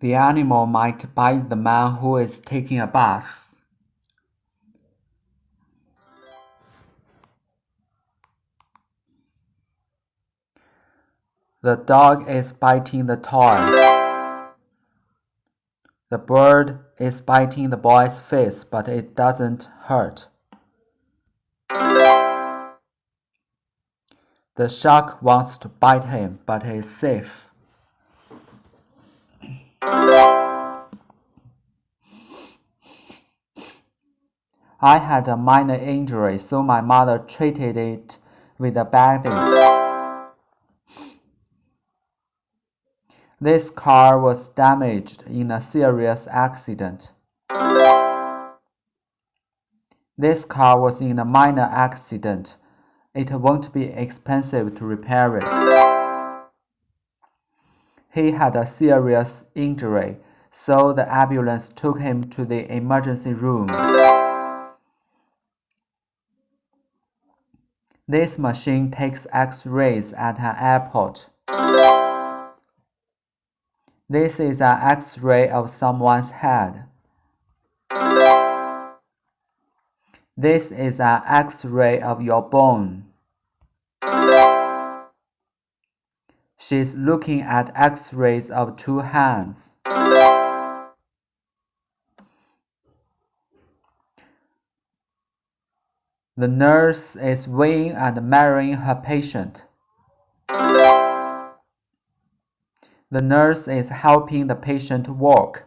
The animal might bite the man who is taking a bath. The dog is biting the toy. The bird is biting the boy's face, but it doesn't hurt. The shark wants to bite him, but is safe. I had a minor injury, so my mother treated it with a bandage. This car was damaged in a serious accident. This car was in a minor accident. It won't be expensive to repair it. He had a serious injury, so the ambulance took him to the emergency room. This machine takes X-rays at an airport. This is an X-ray of someone's head. This is an X-ray of your bone. She's looking at X-rays of 2 hands. The nurse is weighing and measuring her patient. The nurse is helping the patient walk.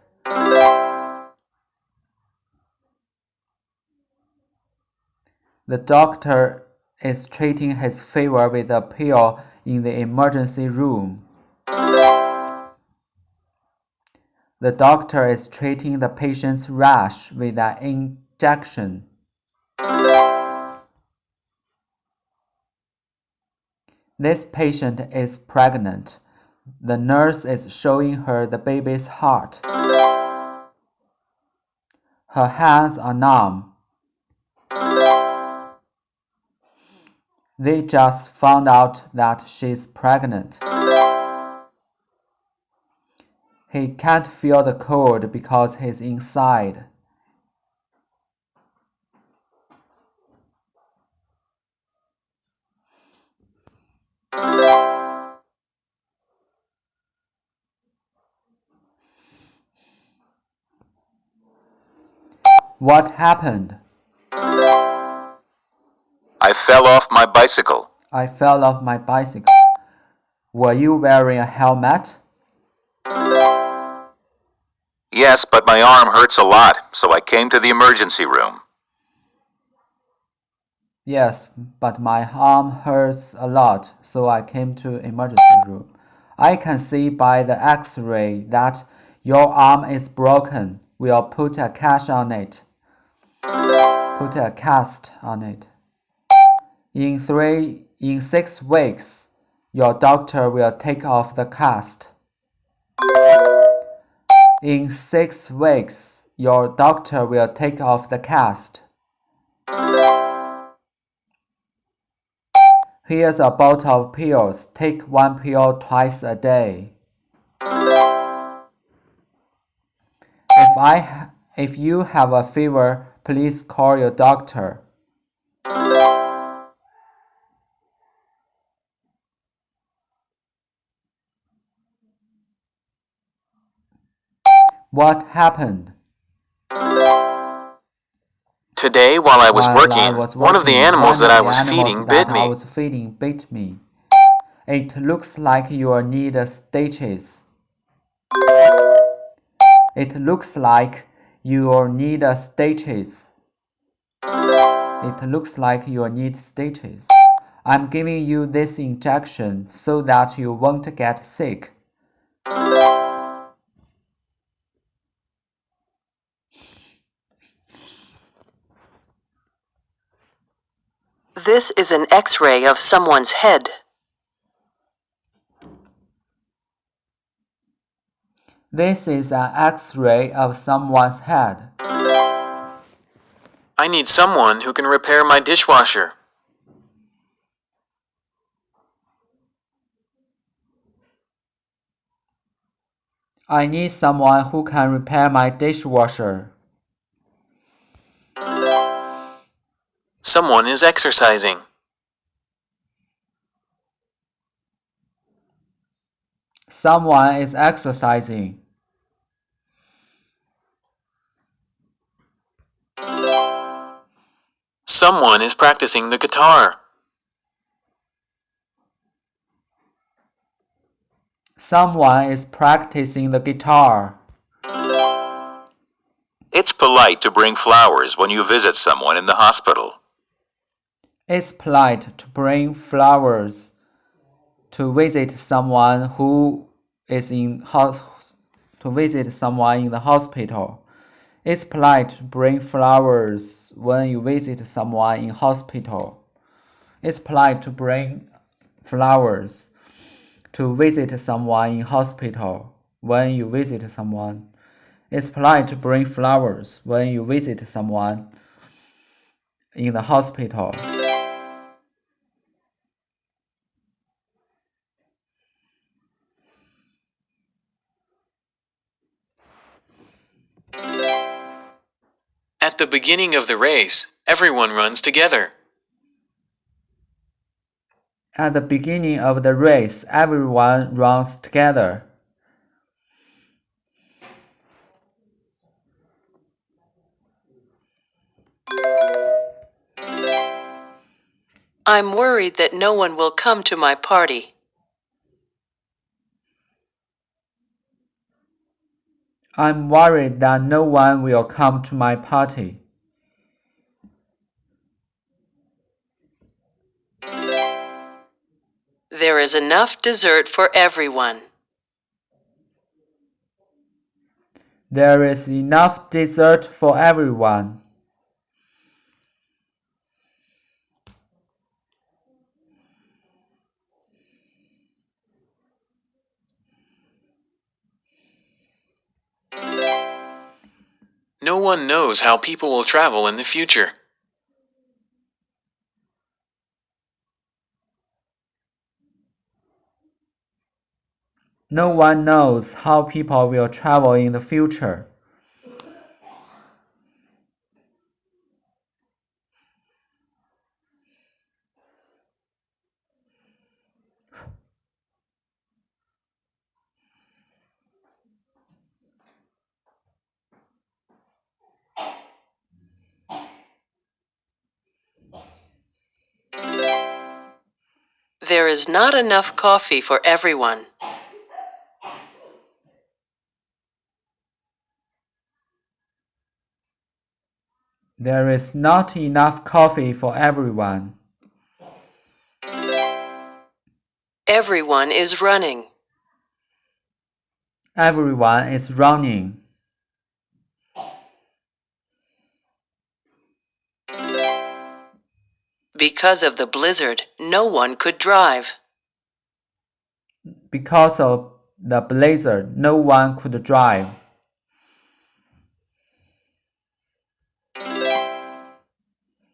The doctor is treating his fever with a pill in the emergency room. The doctor is treating the patient's rash with an injection. This patient is pregnant. The nurse is showing her the baby's heart. Her hands are numb. They just found out that she's pregnant. He can't feel the cold because he's inside. What happened? I fell off my bicycle. I fell off my bicycle. Were you wearing a helmet? Yes, but my arm hurts a lot, so I came to the emergency room. Yes, but my arm hurts a lot, so I came to emergency room. I can see by the X-ray that your arm is broken. We'll put a cast on it. In 6 weeks, your doctor will take off the cast. In 6 weeks, your doctor will take off the cast. Here's a bottle of pills. Take 1 pill twice a day. If you have a fever, please call your doctor. What happened? Today, while I was working, one of the animals that I was feeding bit me. It looks like you need stitches. It looks like you need stitches. It looks like you need stitches. I'm giving you this injection so that you won't get sick. This is an X-ray of someone's head. This is an X-ray of someone's head. I need someone who can repair my dishwasher. I need someone who can repair my dishwasher. Someone is exercising. Someone is exercising. Someone is practicing the guitar. Someone is practicing the guitar. It's polite to bring flowers when you visit someone in the hospital. It's polite to bring flowers to visit someone who is in the hospital. It's polite to bring flowers when you visit someone in hospital. It's polite to bring flowers to visit someone in hospital when you visit someone. It's polite to bring flowers when you visit someone in the hospital. At the beginning of the race, everyone runs together. At the beginning of the race, everyone runs together. I'm worried that no one will come to my party. I'm worried that no one will come to my party. There is enough dessert for everyone. There is enough dessert for everyone. No one knows how people will travel in the future. No one knows how people will travel in the future. There is not enough coffee for everyone. There is not enough coffee for everyone. Everyone is running. Everyone is running. Because of the blizzard, no one could drive. Because of the blizzard, no one could drive.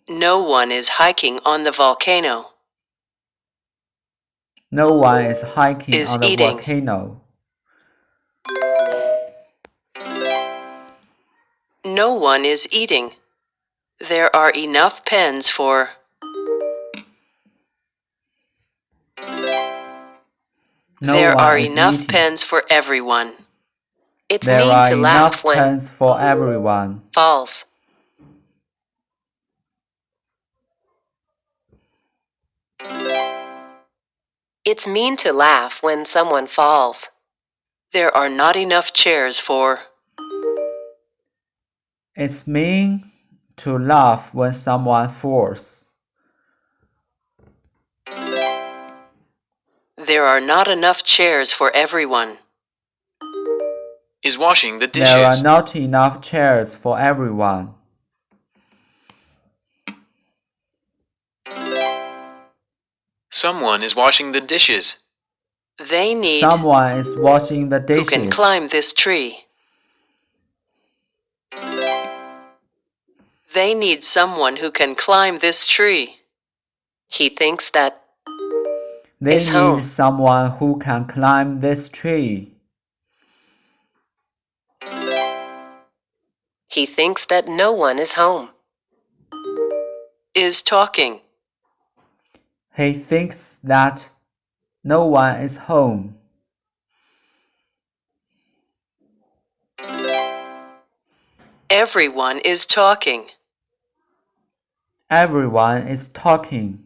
No one is hiking on the volcano. No one is hiking Is on the eating. volcano. No one is eating. There are enough pens for. No There one are is enough eating. pens for everyone. It's There mean are to enough laugh when pens for everyone. falls. It's mean to laugh when someone falls. There are not enough chairs for. It's mean to laugh when someone falls. There are not enough chairs for everyone. Is washing the There are dishes. not enough chairs for everyone. Someone is washing the dishes. They need Someone is washing the who can dishes. climb this tree. They need someone who can climb this tree. He thinks that They is need home. someone who can climb this tree. He thinks that no one is home. Is talking. He thinks that no one is home. Everyone is talking. Everyone is talking.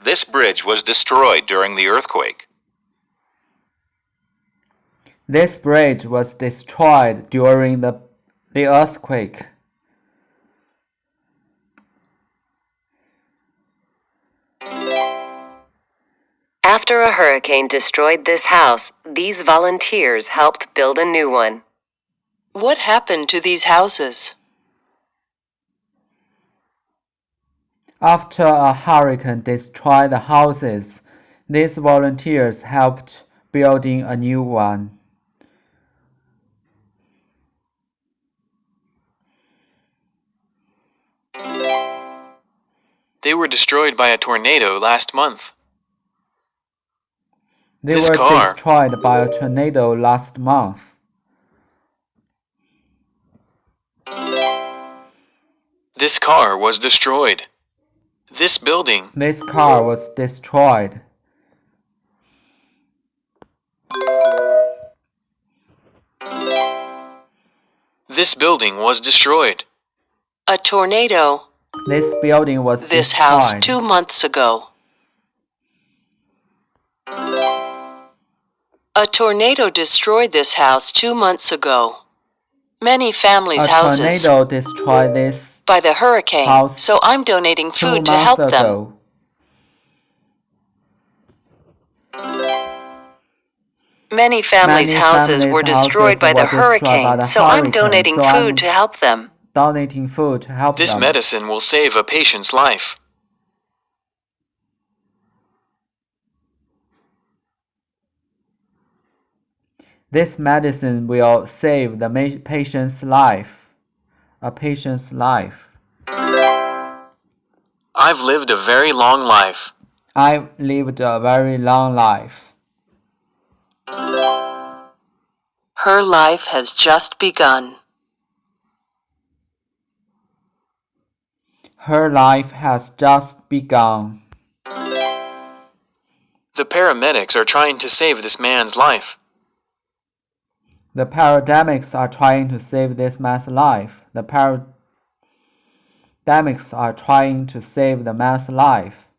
This bridge was destroyed during the earthquake. This bridge was destroyed during the earthquake. After a hurricane destroyed this house, these volunteers helped build a new one. What happened to these houses? After a hurricane destroyed the houses, these volunteers helped building a new one. They were destroyed by a tornado last month. They were destroyed by a tornado last month. This car was destroyed. This building. This car was destroyed. This building was destroyed. A tornado. This building was This destroyed. house 2 months ago. A tornado destroyed this house 2 months ago. Many families' houses. A tornado destroyed this by the hurricane, house so I'm donating 2 food to months help ago. Many families' houses were destroyed by the hurricane, so I'm donating food to help them. Donating food to help This them. medicine will save a patient's life. This medicine will save the patient's life. A patient's life. I've lived a very long life. I've lived a very long life. Her life has just begun. Her life has just begun. The paramedics are trying to save this man's life. The paramedics are trying to save this man's life. The paramedics are trying to save the man's life.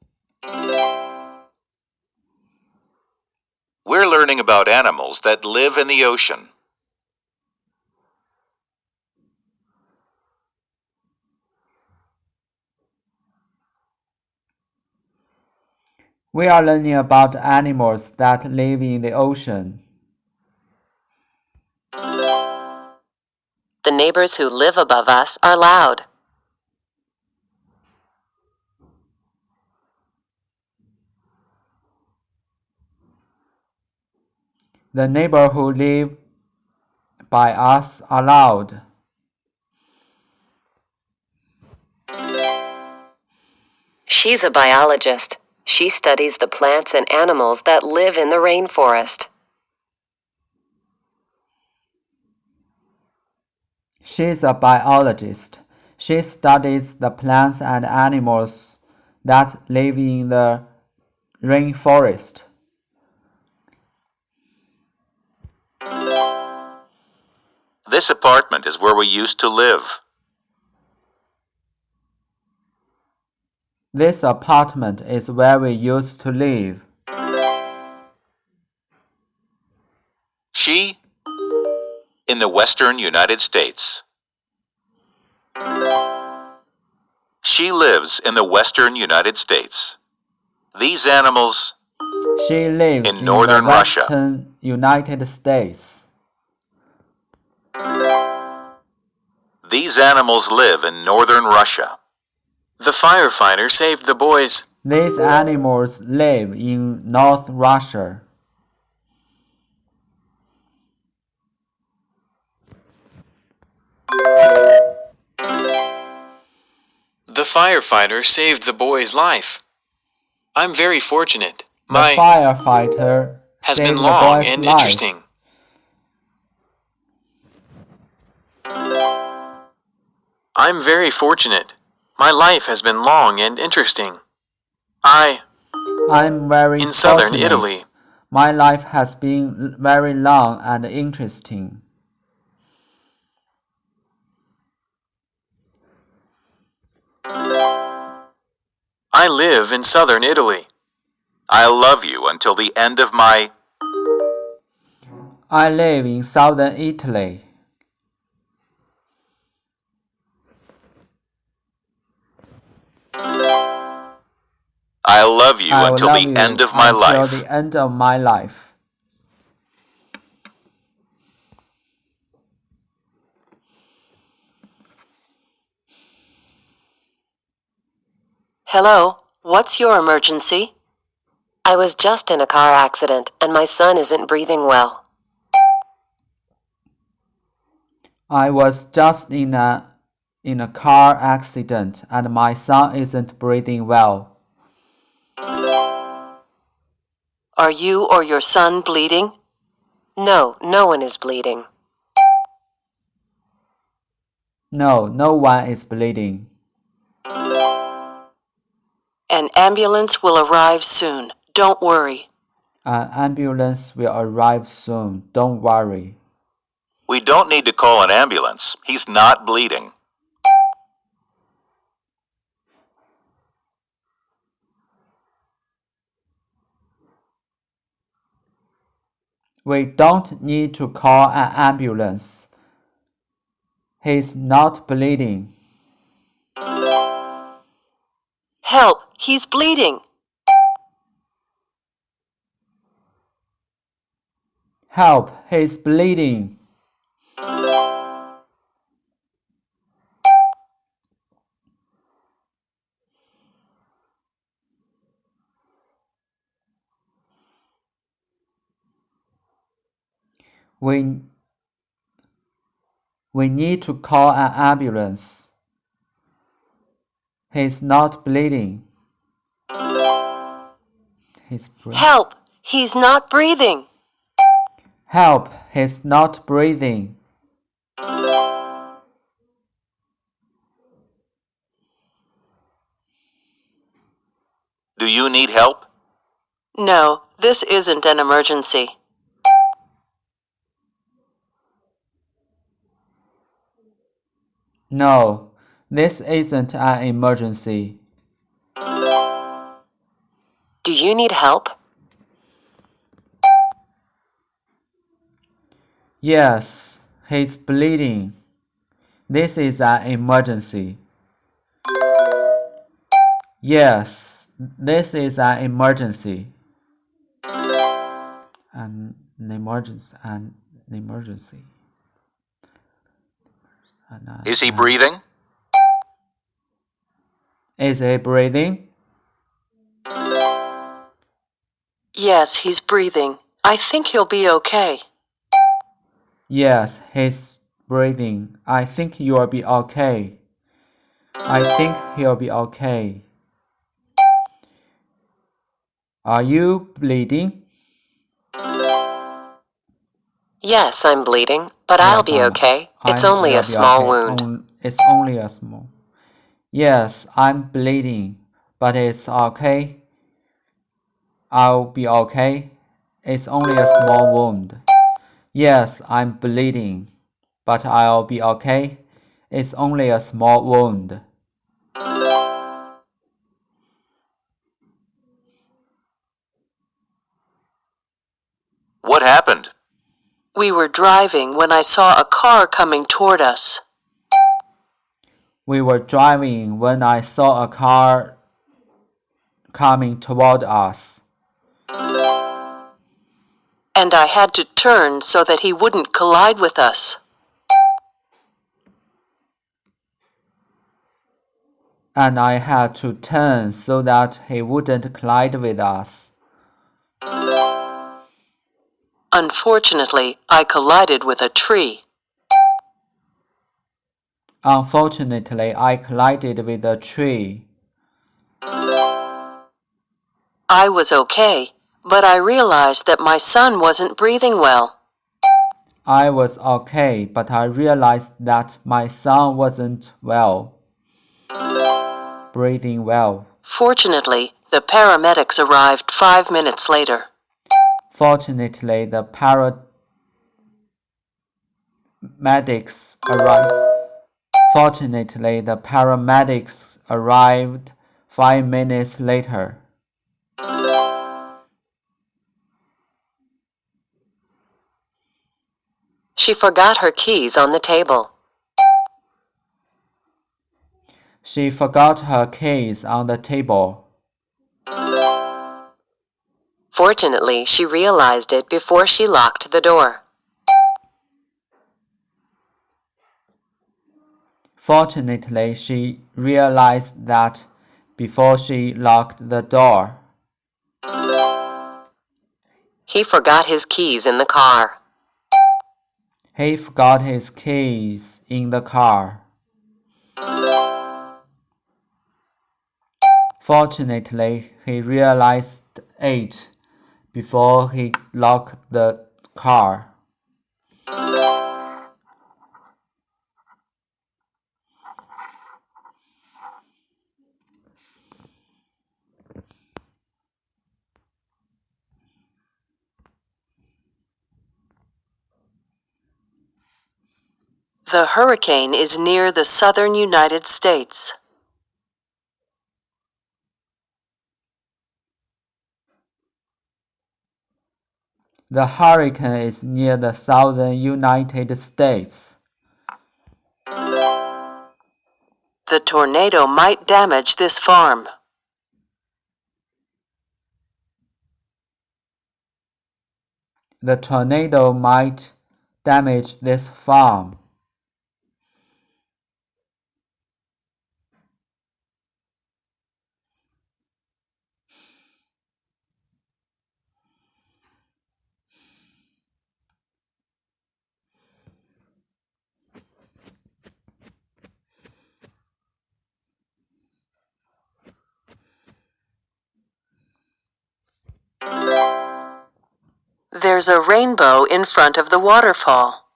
We're learning about animals that live in the ocean. We are learning about animals that live in the ocean. The neighbors who live above us are loud. The neighbors who live by us are loud. She's a biologist. She studies the plants and animals that live in the rainforest. She's a biologist. She studies the plants and animals that live in the rainforest. This apartment is where we used to live. This apartment is where we used to live. She, in the western United States. She She lives in the western United States. These animals She lives in northern the Russia. western United States. These animals live in northern Russia. The firefighter saved the boys. These animals live in North Russia. The firefighter saved the boy's life. I'm very fortunate. The firefighter has saved been the long boy's and life. interesting. I'm very fortunate. My life has been long and interesting. I'm very in southern fortunate. Italy. My life has been very long and interesting. I live in southern Italy. I'll love you until the end of my... I live in southern Italy. I'll love you until the end of my life. Until the end of my life. Hello, what's your emergency? I was just in a car accident and my son isn't breathing well. I was just in a car accident and my son isn't breathing well. Are you or your son bleeding? No, no one is bleeding. No, no one is bleeding. An ambulance will arrive soon. Don't worry. An ambulance will arrive soon. Don't worry. We don't need to call an ambulance. He's not bleeding. We don't need to call an ambulance. He's not bleeding. Help! He's bleeding! Help! He's bleeding! We need to call an ambulance. He's not bleeding. Help! He's not breathing! Help! He's not breathing. Do you need help? No, this isn't an emergency. No, this isn't an emergency. Do you need help? Yes, he's bleeding. This is an emergency. Yes, this is an emergency. An emergency. Is he breathing? Is he breathing? Yes, he's breathing. I think he'll be okay. Yes, he's breathing. I think you'll be okay. I think he'll be okay. Are you bleeding? Yes, I'm bleeding, but I'll be okay. It's only a small wound. It's only a small. Yes, I'm bleeding, but it's okay. I'll be okay. It's only a small wound. Yes, I'm bleeding, but I'll be okay. It's only a small wound. What happened? We were driving when I saw a car coming toward us. We were driving when I saw a car coming toward us. And I had to turn so that he wouldn't collide with us. And I had to turn so that he wouldn't collide with us. Unfortunately, I collided with a tree. Unfortunately, I collided with a tree. I was okay, but I realized that my son wasn't breathing well. I was okay, but I realized that my son wasn't breathing well. Fortunately, the paramedics arrived 5 minutes later. Fortunately, the paramedics arrived 5 minutes later. She forgot her keys on the table. She forgot her keys on the table. Fortunately, she realized it before she locked the door. Fortunately, she realized that before she locked the door. He forgot his keys in the car. He forgot his keys in the car. Fortunately, he realized it before he locked the car. The hurricane is near the southern United States. The hurricane is near the southern United States. The tornado might damage this farm. The tornado might damage this farm. There's a rainbow in front of the waterfall.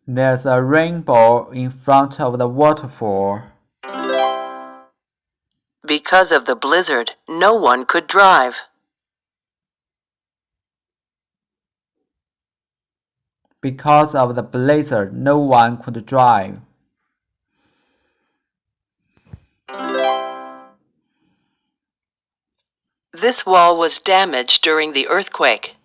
There's a rainbow in front of the waterfall. Because of the blizzard, no one could drive. Because of the blizzard, no one could drive. This wall was damaged during the earthquake.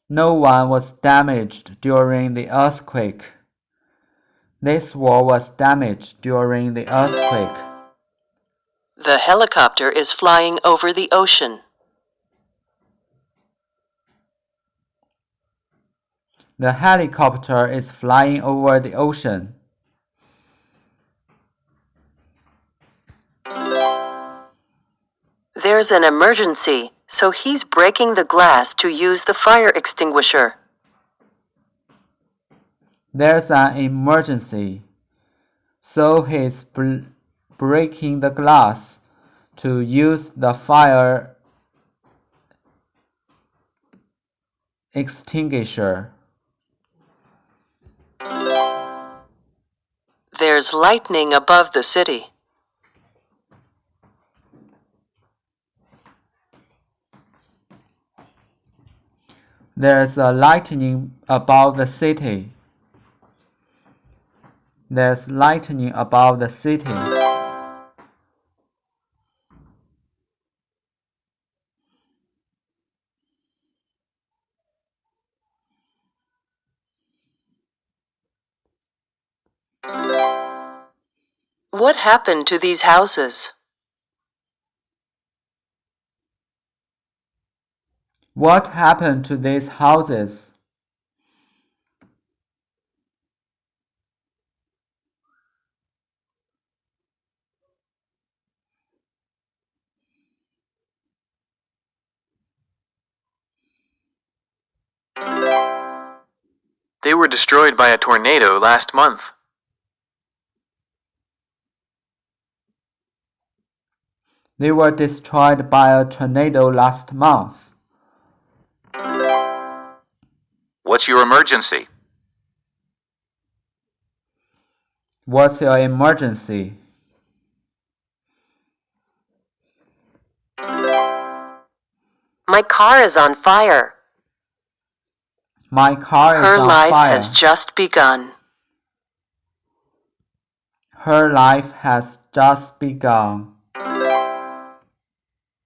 No one was damaged during the earthquake. This wall was damaged during the earthquake. The helicopter is flying over the ocean. The helicopter is flying over the ocean. There's an emergency, so he's breaking the glass to use the fire extinguisher. There's an emergency, so he's breaking the glass to use the fire extinguisher. There's lightning above the city. There's a lightning above the city. There's lightning above the city. What happened to these houses? What happened to these houses? They were destroyed by a tornado last month. They were destroyed by a tornado last month. What's your emergency? What's your emergency? My car is on fire. My car is Her on life fire. has just begun. Her life has just begun.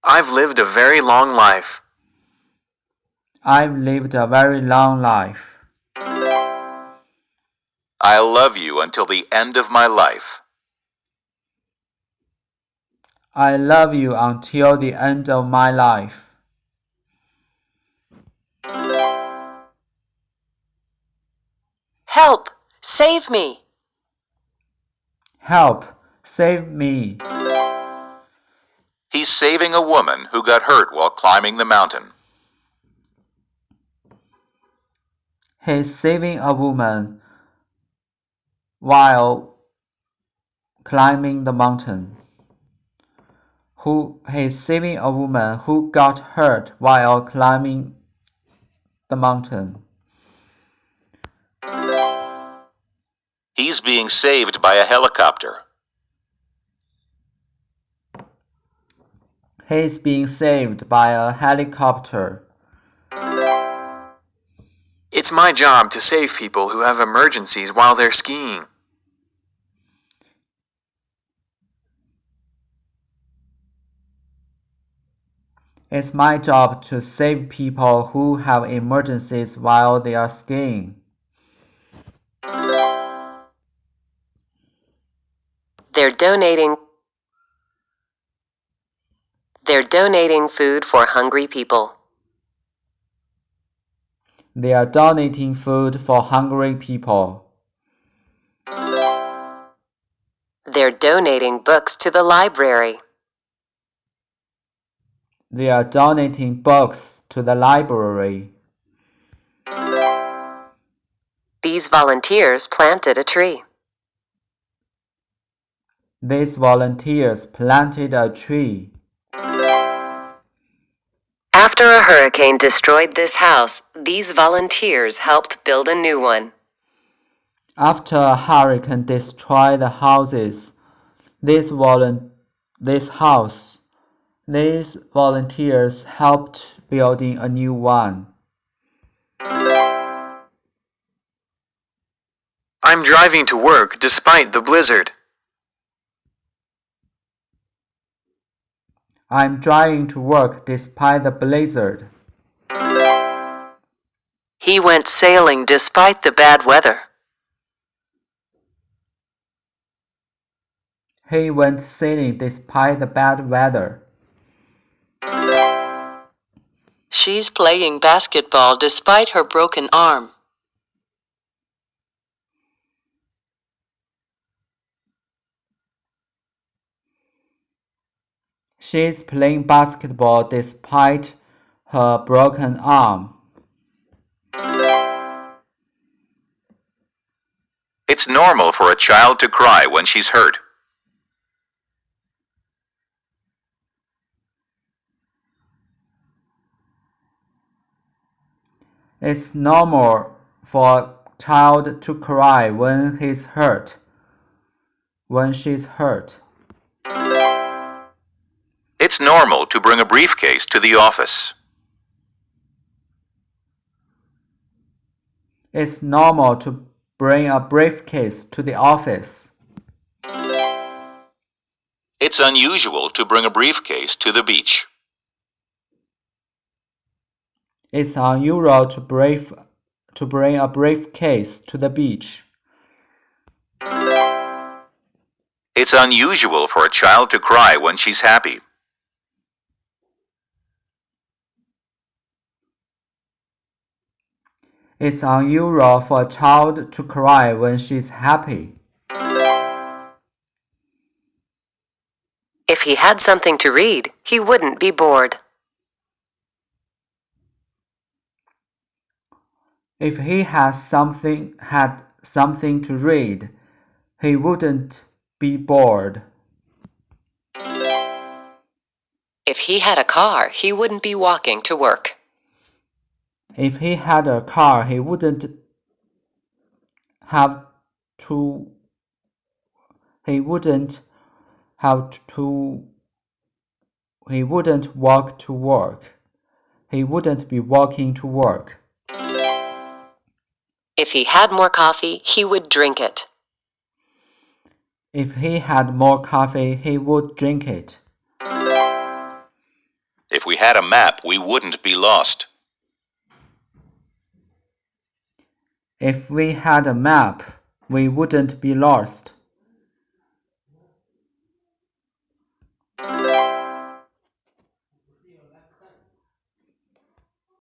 I've lived a very long life. I've lived a very long life. I'll love you until the end of my life. I love you until the end of my life. Help! Save me! Help! Save me! He's saving a woman who got hurt while climbing the mountain. He's saving a woman while climbing the mountain. He's saving a woman who got hurt while climbing the mountain. He's being saved by a helicopter. He's being saved by a helicopter. It's my job to save people who have emergencies while they're skiing. It's my job to save people who have emergencies while they are skiing. They're donating food for hungry people. They are donating food for hungry people. They're donating books to the library. They are donating books to the library. These volunteers planted a tree. These volunteers planted a tree. After a hurricane destroyed this house, these volunteers helped build a new one. After a hurricane destroyed the houses, these volunteers helped building a new one. I'm driving to work despite the blizzard. I'm driving to work despite the blizzard. He went sailing despite the bad weather. He went sailing despite the bad weather. She's playing basketball despite her broken arm. She's playing basketball despite her broken arm. It's normal for a child to cry when she's hurt. It's normal for a child to cry when he's hurt. When she's hurt. It's normal to bring a briefcase to the office. It's normal to bring a briefcase to the office. It's unusual to bring a briefcase to the beach. It's unusual to bring a briefcase to the beach. It's unusual for a child to cry when she's happy. It's unusual for a child to cry when she's happy. If he had something to read, he wouldn't be bored. If he had something to read, he wouldn't be bored. If he had a car, he wouldn't be walking to work. If he had a car, he wouldn't walk to work. He wouldn't be walking to work. If he had more coffee, he would drink it. If he had more coffee, he would drink it. If we had a map, we wouldn't be lost. If we had a map, we wouldn't be lost.